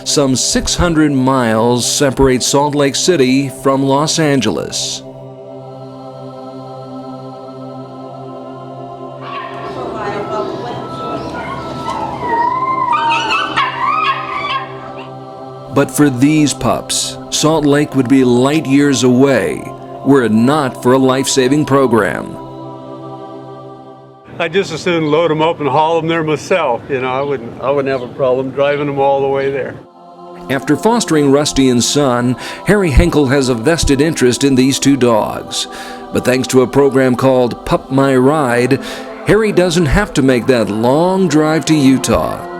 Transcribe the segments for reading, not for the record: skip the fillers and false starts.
Some 600 miles separate Salt Lake City from Los Angeles. But for these pups, Salt Lake would be light years away were it not for a life-saving program. I just as soon load them up and haul them there myself. You know, I wouldn't have a problem driving them all the way there. After fostering Rusty and Son, Harry Heigl has a vested interest in these two dogs. But thanks to a program called Pup My Ride, Harry doesn't have to make that long drive to Utah.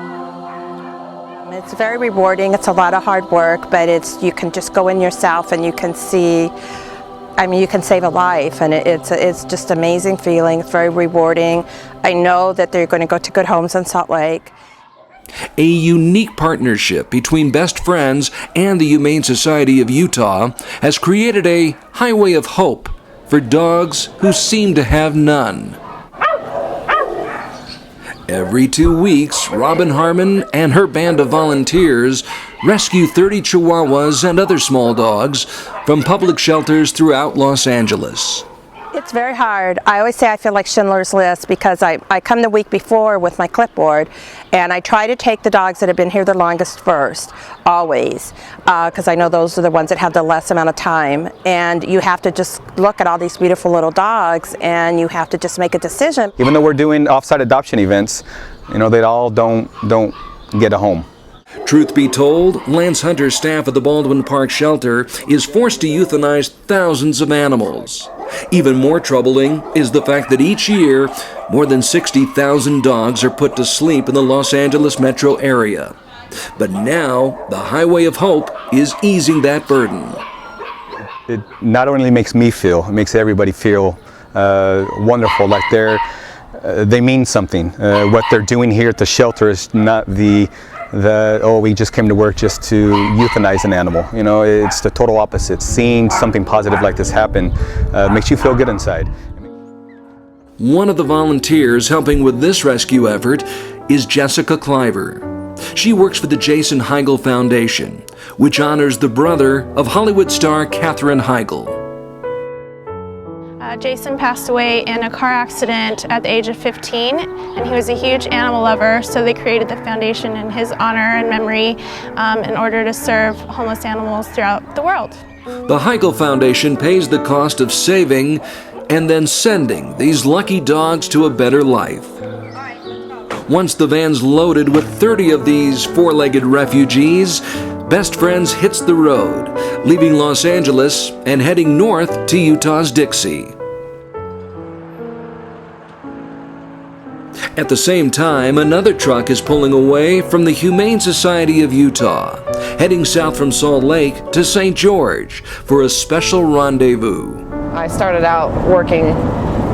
It's very rewarding. It's a lot of hard work, but you can just go in yourself and you can see, you can save a life, and it's just an amazing feeling. It's very rewarding. I know that they're going to go to good homes in Salt Lake. A unique partnership between Best Friends and the Humane Society of Utah has created a highway of hope for dogs who seem to have none. Every 2 weeks, Robin Harmon and her band of volunteers rescue 30 Chihuahuas and other small dogs from public shelters throughout Los Angeles. It's very hard. I always say I feel like Schindler's List because I come the week before with my clipboard and I try to take the dogs that have been here the longest first, always, because I know those are the ones that have the less amount of time. And you have to just look at all these beautiful little dogs and you have to just make a decision. Even though we're doing off-site adoption events, you know, they all don't get a home. Truth be told, Lance Hunter's staff at the Baldwin Park shelter is forced to euthanize thousands of animals. Even more troubling is the fact that each year, more than 60,000 dogs are put to sleep in the Los Angeles metro area. But now, the Highway of Hope is easing that burden. It not only makes me feel, it makes everybody feel wonderful, like they mean something. What they're doing here at the shelter is not oh, we just came to work just to euthanize an animal. You know, it's the total opposite. Seeing something positive like this happen makes you feel good inside. One of the volunteers helping with this rescue effort is Jessica Cliver. She works for the Jason Heigl Foundation, which honors the brother of Hollywood star Katherine Heigl. Jason passed away in a car accident at the age of 15, and he was a huge animal lover, so they created the foundation in his honor and memory in order to serve homeless animals throughout the world. The Heigl Foundation pays the cost of saving and then sending these lucky dogs to a better life. Once the van's loaded with 30 of these four-legged refugees, Best Friends hits the road, leaving Los Angeles and heading north to Utah's Dixie. At the same time, another truck is pulling away from the Humane Society of Utah, heading south from Salt Lake to St. George for a special rendezvous. I started out working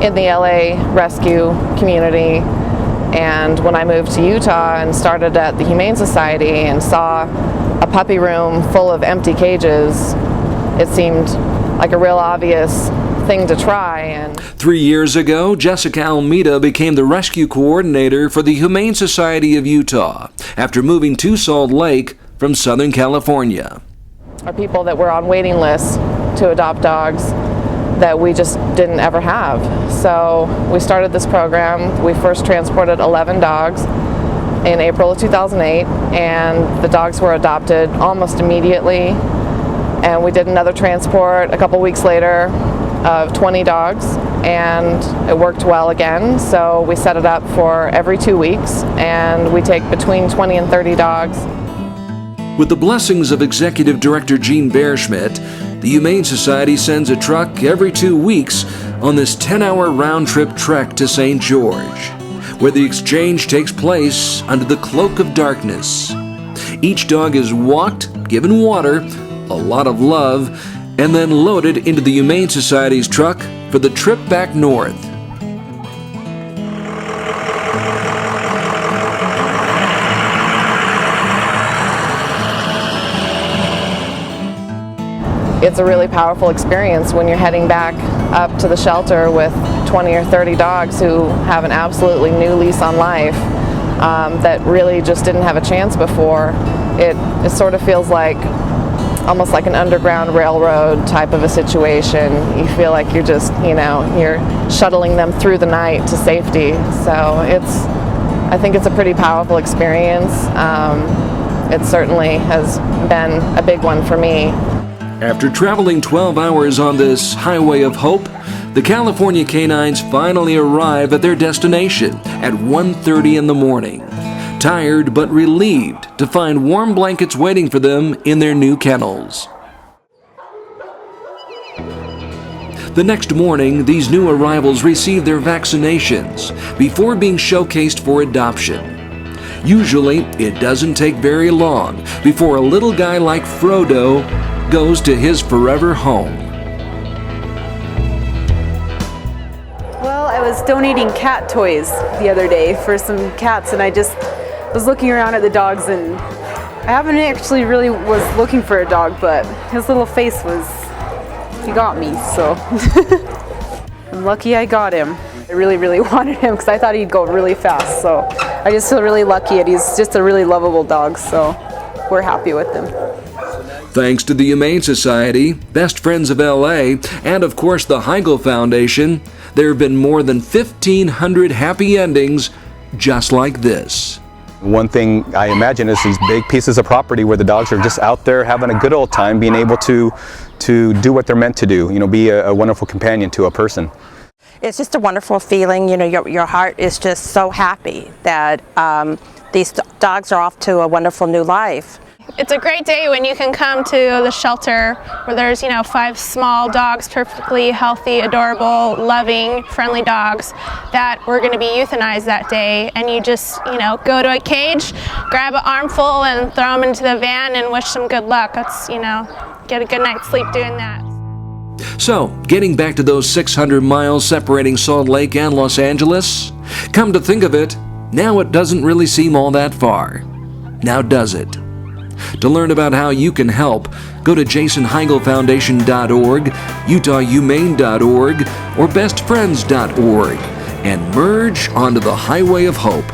in the LA rescue community, and when I moved to Utah and started at the Humane Society and saw a puppy room full of empty cages, it seemed like a real obvious thing to try. And 3 years ago, Jessica Almeida became the rescue coordinator for the Humane Society of Utah after moving to Salt Lake from Southern California. Are people that were on waiting lists to adopt dogs that we just didn't ever have. So we started this program. We first transported 11 dogs in April of 2008, and the dogs were adopted almost immediately. And we did another transport a couple weeks later of 20 dogs, and it worked well again. So we set it up for every 2 weeks, and we take between 20 and 30 dogs. With the blessings of Executive Director Gene Bearschmidt, the Humane Society sends a truck every 2 weeks on this 10-hour round-trip trek to St. George, where the exchange takes place under the cloak of darkness. Each dog is walked, given water, a lot of love, and then loaded into the Humane Society's truck for the trip back north. It's a really powerful experience when you're heading back up to the shelter with 20 or 30 dogs who have an absolutely new lease on life. that really just didn't have a chance before. It sort of feels like almost like an underground railroad type of a situation. You feel like you're just, you're shuttling them through the night to safety. So I think it's a pretty powerful experience. It certainly has been a big one for me. After traveling 12 hours on this highway of hope, the California canines finally arrive at their destination at 1:30 in the morning, tired but relieved to find warm blankets waiting for them in their new kennels. The next morning, these new arrivals receive their vaccinations before being showcased for adoption. Usually, it doesn't take very long before a little guy like Frodo goes to his forever home. Well, I was donating cat toys the other day for some cats, and I just was looking around at the dogs, and I haven't actually really was looking for a dog, but his little face he got me, so I'm lucky I got him. I really, really wanted him because I thought he'd go really fast, so I just feel really lucky, and he's just a really lovable dog, so we're happy with him. Thanks to the Humane Society, Best Friends of LA, and of course the Heigl Foundation, there have been more than 1,500 happy endings just like this. One thing I imagine is these big pieces of property where the dogs are just out there having a good old time, being able to do what they're meant to do, be a wonderful companion to a person. It's just a wonderful feeling. Your heart is just so happy that these dogs are off to a wonderful new life. It's a great day when you can come to the shelter where there's, 5 small dogs, perfectly healthy, adorable, loving, friendly dogs that were going to be euthanized that day. And you just, go to a cage, grab an armful and throw them into the van and wish them good luck. That's, get a good night's sleep doing that. So, getting back to those 600 miles separating Salt Lake and Los Angeles, come to think of it, now it doesn't really seem all that far. Now does it? To learn about how you can help, go to jasonheiglfoundation.org, utahhumane.org, or bestfriends.org and merge onto the highway of hope.